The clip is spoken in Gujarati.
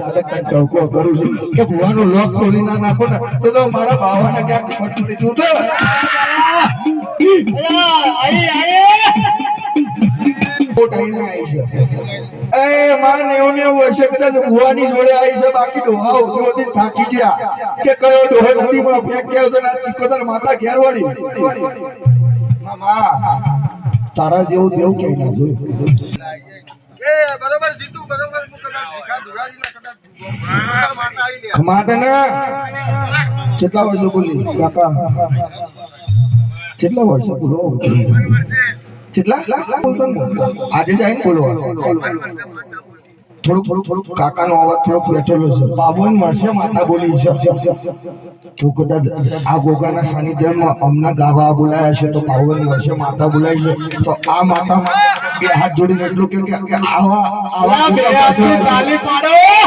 ટોકો કરું છું કે ભુવાનો લોક ખોલી ના નાખો ને તો મારા બાવાને ક્યાંક પટું દીધું તો ભુવાની જોડે આવી છે બાકી ડોહા થાકી ગયા કે કયો ડોહે નદીમાં ફેંક્યા હતો ચિકોતર માતા ઘેર વળી તારા જેવું દેવું કે ના જોયું બરોબર જીતું બરોબર કેટલા વર્ષો બોલી કાકા કેટલા વર્ષો બોલો કેટલા આજે જાય ને બોલવા થોડું કાકાનો અવાજ થોડોક બેઠેલો છે બાબુને મળશે માતા બોલી છે તું કદાચ આ ગોગાના સાનિધ્યમાં અમના ગાવા બોલાયા છે તો બાબુને વર્ષે માતા બોલાય છે તો આ માતા બે હાથ જોડીને એટલું કે આવા